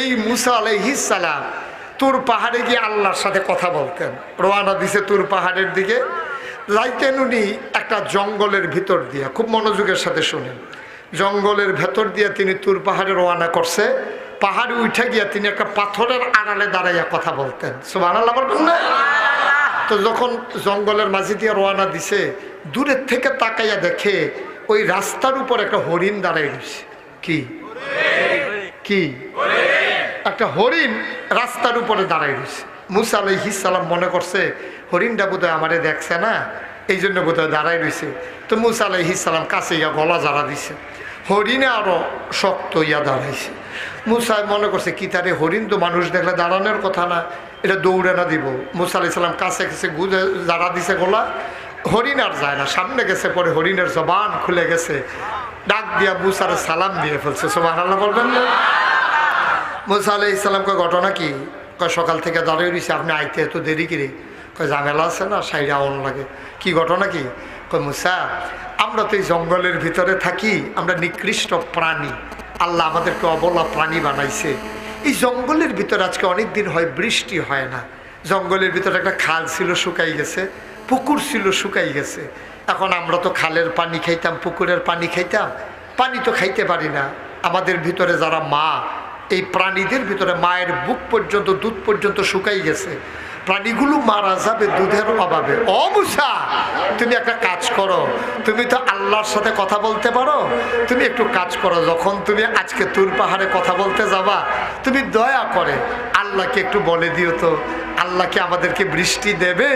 এই মুসা আলাইহিস সালাম তুর পাহাড়ে গিয়ে আল্লাহর সাথে কথা বলতেন। রওনা দিছে তুর পাহাড়ের দিকে, যাইতেন উনি একটা জঙ্গলের ভিতর দিয়ে। খুব মনোযোগের সাথে শুনেন, জঙ্গলের ভেতর দিয়ে তিনি তুর পাহাড়ে রওনা করছে। পাহাড়ে উঠে গিয়ে তিনি একটা পাথরের আড়ালে দাঁড়াইয়া কথা বলতেন। সুবহানাল্লাহ বলবেন না? তো যখন জঙ্গলের মাঝে দিয়ে রওনা দিছে, দূরের থেকে তাকাইয়া দেখে ওই রাস্তার উপর একটা হরিণ দাঁড়াই রয়েছে। কি কি একটা হরিণ রাস্তার উপরে দাঁড়াই রয়েছে। মুসা আলাইহিস সালাম মনে করছে হরিণটা বোধহয় আমারে দেখছে না, এই জন্য বোধহয় দাঁড়াই রয়েছে। তো মুসা আলাইহিস সালাম কাছে ইয়া গলা জাড়া দিছে, হরিণে আরো শক্ত ইয়া দাঁড়াইছে। মুসা মনে করছে কি তারে, হরিণ তো মানুষ দেখলে দাঁড়ানোর কথা না, এটা দৌড়ে না দিব। মুসা আলাইহিস সালাম কাছে গেছে, গুজে জাড়া দিছে গলা, হরিণ আর যায় না। সামনে গেছে, পরে হরিণের জবান খুলে গেছে, ডাক দিয়া মুসার সালাম দিয়ে ফেলছে। সুবহানাল্লাহ বলবেন না? মুসা আলাইহিস সালাম কয় ঘটনা কি? কয় সকাল থেকে দাঁড়িয়ে রয়েছে, আপনি আইতে এত দেরি করে? কয় ঝামেলা আছে না, সাইডে আউন লাগে। কি ঘটনা কি? কয় মুসা, আমরা তো এই জঙ্গলের ভিতরে থাকি, আমরা নিকৃষ্ট প্রাণী, আল্লাহ আমাদেরকে অবলা প্রাণী বানাইছে। এই জঙ্গলের ভিতরে আজকে অনেক দিন হয় বৃষ্টি হয় না। জঙ্গলের ভিতরে একটা খাল ছিল, শুকাই গেছে, পুকুর ছিল, শুকাই গেছে। এখন আমরা তো খালের পানি খাইতাম, পুকুরের পানি খাইতাম, পানি তো খাইতে পারি না। আমাদের ভিতরে যারা মা, এই প্রাণীদের ভিতরে মায়ের বুক পর্যন্ত, দুধ পর্যন্ত শুকাই গেছে, প্রাণীগুলো মারা যাবে দুধের অভাবে। ও মুসা, তুমি একটা কাজ করো, তুমি তো আল্লাহর সাথে কথা বলতে পারো, তুমি একটু কাজ করো, যখন তুমি আজকে তুর পাহাড়ে কথা বলতে যাবা, তুমি দয়া করে আল্লাহকে একটু বলে দিও তো, আল্লাহকে আমাদেরকে বৃষ্টি দেবে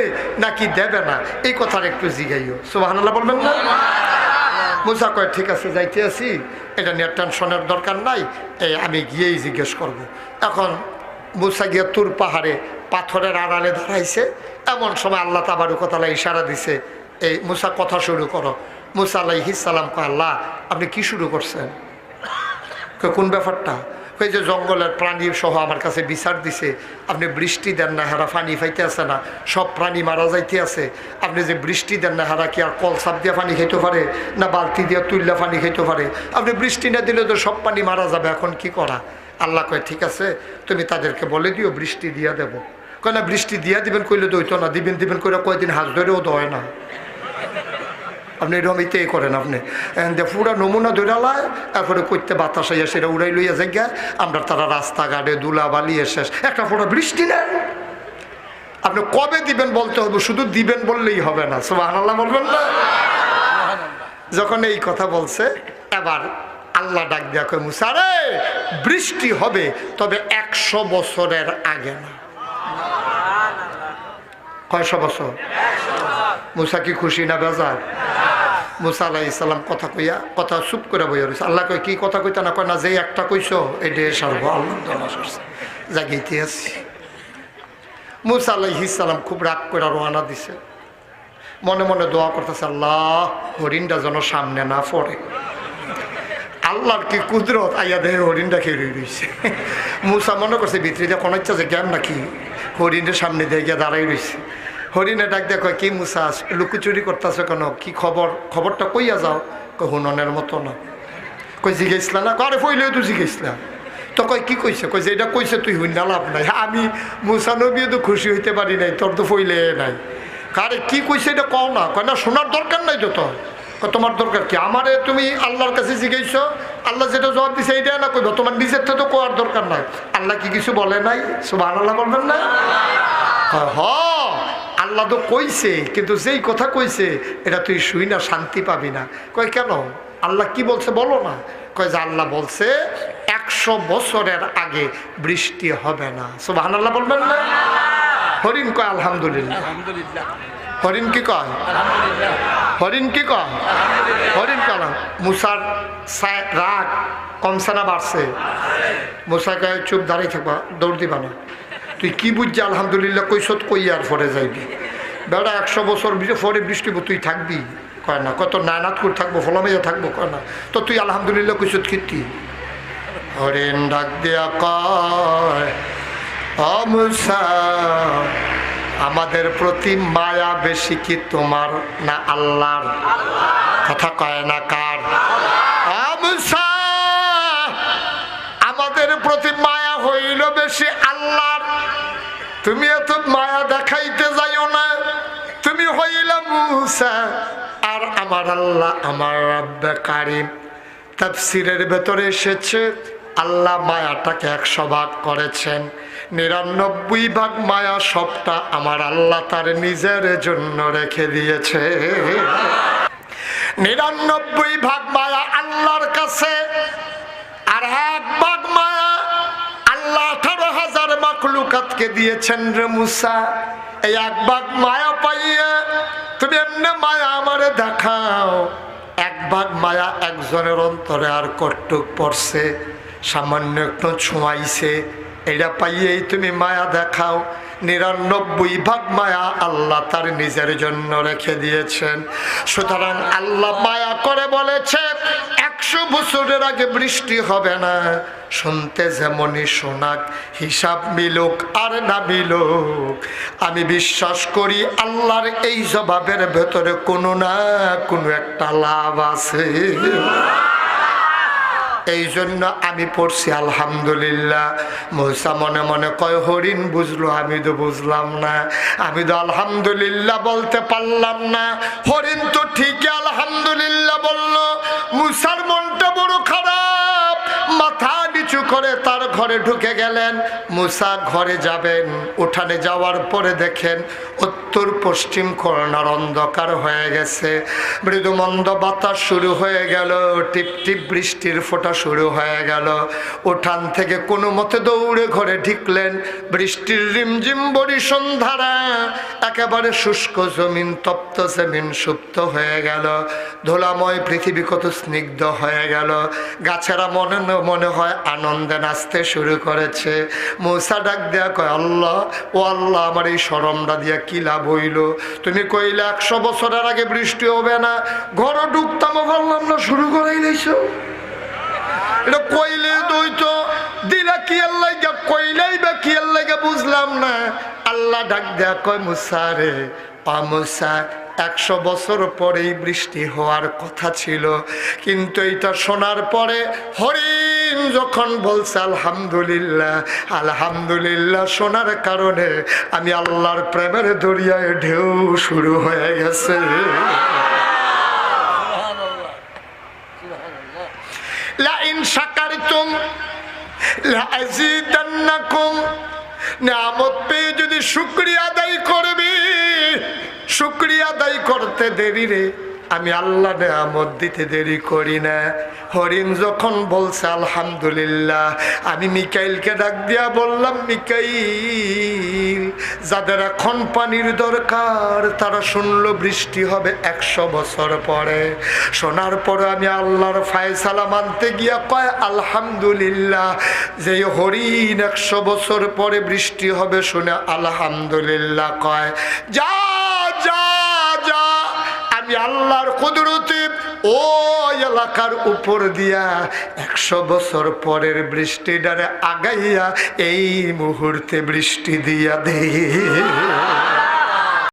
নাকি দেবে না, এই কথাটা একটু জিগাইও। সুবহানাল্লাহ বলবেন না? মুসা কয় ঠিক আছে, যাইতে আছি, এটা নিয়ে টেনশনের দরকার নাই, আমি গিয়েই জিজ্ঞেস করব। এখন মুসা গিয়ে তুর পাহাড়ে পাথরের আড়ালে দাঁড়াইছে। এমন সময় আল্লাহ তাবারক ওয়া তাআলা ইশারা দিছে, এই মুসা কথা শুরু করো। মুসা আলাইহিস সালাম কয় আল্লাহ আপনি কি শুরু করছেন? কোন ব্যাপারটা? ওই যে জঙ্গলের প্রাণী সহ আমার কাছে বিচার দিছে, আপনি বৃষ্টি দেন না, হারা পানি ফাইতে আছে না, সব প্রাণী মারা যাইতে আছে, আপনি যে বৃষ্টি দেন না, হারা কি আর কল সাপ দিয়ে পানি খাইতে পারে না বালতি দিয়ে তুললে পানি খাইতে পারে? আপনি বৃষ্টি না দিলে তো সব পানি মারা যাবে, এখন কি করা? আল্লাহ কয় ঠিক আছে, তুমি তাদেরকে বলে দিও বৃষ্টি দিয়া দেবো। কয় না বৃষ্টি দিয়া দিবেন, কইলে তো হইতো না, দিবেন দিবেন করে কয়দিন হাত ধরেও তো হয় না। আপনি এরকম ইতেই করেন, আপনি পুরা নমুনা ধরালায়, এরপরে করতে বাতাস আইয়া সেটা উড়াই লইয়া জায়গা, আমরা তারা রাস্তাঘাটে ধুলা বালিয়ে শেষ, একটা ফোটা বৃষ্টি নেই। আপনি কবে দিবেন বলতে হবে, শুধু দিবেন বললেই হবে না। সুবহানাল্লাহ বলবেন না? যখন এই কথা বলছে, এবার আল্লাহ ডাক দিয়া কয় মুসা রে, বৃষ্টি হবে, তবে 100 বছরের আগে না। কয়শো বছর? মুসা কি খুশি না বেজার? মুসা আলাইহিস সালাম কথা কইয়া, কথা চুপ করে বইয়া রয়েছে। আল্লাহ কয় কি কথা কইতা না? কয় না, যে একটা কইছো এটাই সারবো, আল্লাহ জাগিতে আছি। মুসা আলাইহিস সালাম খুব রাগ করে রওনা দিছে, মনে মনে দোয়া করতেছে, আল্লাহ হরিণটা যেন সামনে না পড়ে। আল্লাহর কি কুদরত, আইয়া দেহে হরিণটা খেয়ে রয়েছে। মুসা মনে করছে ভিতরে দিয়ে কোনো ইচ্ছা যে জ্ঞান নাকি, হরিণের সামনে দিয়ে গিয়ে দাঁড়াই রয়েছে। হরিণে ডাক দেয়া কয় কি মুসা লুকোচুরি করতেছে কেন, কি খবর, খবরটা কইয়া যাও। কয় হুননের মতো না। কই জিজ্ঞেসলা না? আরে ফইলেও তো জিজ্ঞেসলা। তো কয় কি কইছে? কই যে এটা কইছে তুই হইনা লাভ নাই, আমি মুসা নবী তো খুশি হইতে পারি নাই, তোর তো ফইলে নাই। আরে কি কইছে এটা কও না। কয় না শোনার দরকার নাই তো, তোমার দরকার কি? আমারে তুমি আল্লাহর কাছে জিজ্ঞেসো, আল্লাহ যেটা জবাব দিছে এইটা না কইব, তোমার নিজের তো কোয়ার দরকার নাই। আল্লাহ কি কিছু বলে নাই? সুবহানাল্লাহ বলবেন না? হ, আল্লাহ তো কইছে, কিন্তু যেই কথা কইছে এটা তুই শুই না শান্তি পাবি না। কয় কেন? আল্লাহ কি বলছে বলো না। কয় যে আল্লাহ বলছে 100 বছরের আগে বৃষ্টি হবে না। সুবহানাল্লাহ বলবেন না? হরিণ কয় আলহামদুলিল্লাহ। হরিণ কি কয়? হরিণ কি কয়? হরিণ কালাম। মুসার রাগ কমছে না বাড়ছে? মুসা কয় চুপ দাঁড়িয়ে থাকবা, দৌড় দিবা না। তুই কি বুঝছি আলহামদুলিল্লাহ কইসত কই আর পরে যাইবি? বেড়া 100 বছর পরে বৃষ্টি তুই থাকবি? কয় না। কত নানাত করে থাকবো, ফলামাইয়া থাকবো? কয় না। তো তুই আলহামদুলিল্লাহ কইসত কীর্তি? হরিণ ডাক দিয়া কয় ও মুসা, আমাদের প্রতি মায়া বেশি কি তোমার না আল্লাহর? কথা কয় না কার? ও মুসা, আমাদের প্রতি মায়া হইল বেশি আল্লাহর, তুমি এত মায়া দেখাইতে যাইও না। তুমি হইল মূসা আর আমার আল্লাহ আমার রব্বে কারীম। তাফসীরের ভেতরে এসেছে আল্লাহ মায়াটাকে 100 ভাগ করেছেন, 99 ভাগ মায়া সবটা আমার আল্লাহ তার নিজের জন্য রেখে দিয়েছে। 99 ভাগ মায়া আল্লাহর কাছে, আর 1 ভাগ মায়া আল্লাহ 18,000 মাখলুকাতকে দিয়েছেন রে মুসা। এই 1 ভাগ মায়া পাইয়া তুমি এমনি মায়া আমারে দেখাও। 1 ভাগ মায়া একজনের অন্তরে আর কটুক পড়ছে, সামান্য একটু ছোঁয়াইছে, এটা পাইয়েই তুমি মায়া দেখাও। 99 ভাগ মায়া আল্লাহ তার নিজের জন্য রেখে দিয়েছেন। সুতরাং আল্লাহ মায়া করে বলেছে 100 বছরের আগে বৃষ্টি হবে না। শুনতে যেমনই শোনাক, হিসাব মিলুক আর না মিলুক, আমি বিশ্বাস করি আল্লাহর এই জবাবের ভেতরে কোনো না কোনো একটা লাভ আছে। এই জন্য আমি পড়ছি আলহামদুলিল্লাহ। মূসা মনে মনে কয় হরিণ বুঝলো, আমি তো বুঝলাম না, আমি তো আলহামদুলিল্লাহ বলতে পারলাম না। হরিণ তো ঠিকই আলহামদুলিল্লাহ বলল। মূসার মনটা বড় খারাপ, মাথা নিচু করে তার ঘরে ঢুকে গেলেন। মূসা ঘরে যাবেন, উঠানে যাওয়ার পরে দেখেন উত্তর পশ্চিম কর্নার অন্ধকার হয়ে গেছে, মৃদু মন্দ বাতাস শুরু হয়ে গেল, টিপ টিপ বৃষ্টির ফোঁটা শুরু হয়ে গেল। উঠান থেকে কোনো মতে দৌড়ে ঘরে ঢুকলেন। বৃষ্টির রিমঝিম বরিশন ধারা, একেবারে শুষ্ক জমিন, তপ্ত জমিন সুপ্ত হয়ে গেল। ধুলাময় পৃথিবী কত স্নিগ্ধ হয়ে গেল। গাছেরা মনে মনে হয় আনন্দে নাচতে শুরু করেছে। মূসা ডাক দেয়া কয় আল্লাহ, ও আল্লাহ, আমার এই শরমটা দিয়া কি লাভ হইল? তুমি কইলে 100 বছরের আগে বৃষ্টি হবে না, ঘরে ঢুকতাম বললাম না, শুরু করাই দিয়েছো। এটা কইলে দইতো দিলা কি আল্লাহ, কইলেই বা কি আল্লাহ বুঝলাম না। আল্লাহ ডাক দেয়া কয় মূসা রে, মূসা 100 বছর পরেই বৃষ্টি হওয়ার কথা ছিল, কিন্তু এটা শোনার পরে হরিণ যখন বলছে আলহামদুলিল্লাহ আলহামদুলিল্লাহ শোনার কারণে আমি আল্লাহর প্রেমের দরিয়ায় ঢেউ শুরু হয়ে গেছে। লাইন শাকারতুম লাযিদান্নাকুম, নিয়ামত পেয়ে যদি শুকরিয়া আদায় করবি, শুকরিয়া আদায় করতে দেরি রে, আমি আল্লাহ নিয়ামত দিতে দেরি করি না। হরিণ যখন বলছে আলহামদুলিল্লাহ, আমি মিকাইলকে ডাক দিয়া বললাম মিকাইল, যাদের এখন পানির দরকার তারা শুনলো বৃষ্টি হবে 100 বছর পরে। শোনার পরে আমি আল্লাহর ফায়সালা মানতে গিয়া কয় আলহামদুলিল্লাহ। যে হরিণ 100 বছর পরে বৃষ্টি হবে শুনে আলহামদুলিল্লাহ কয়, যা যা যা, আমি আল্লাহর কুদরতে ও এলাকার উপর দিয়া 100 বছর পরের বৃষ্টিটারে আগাইয়া এই মুহূর্তে বৃষ্টি দিয়া দে।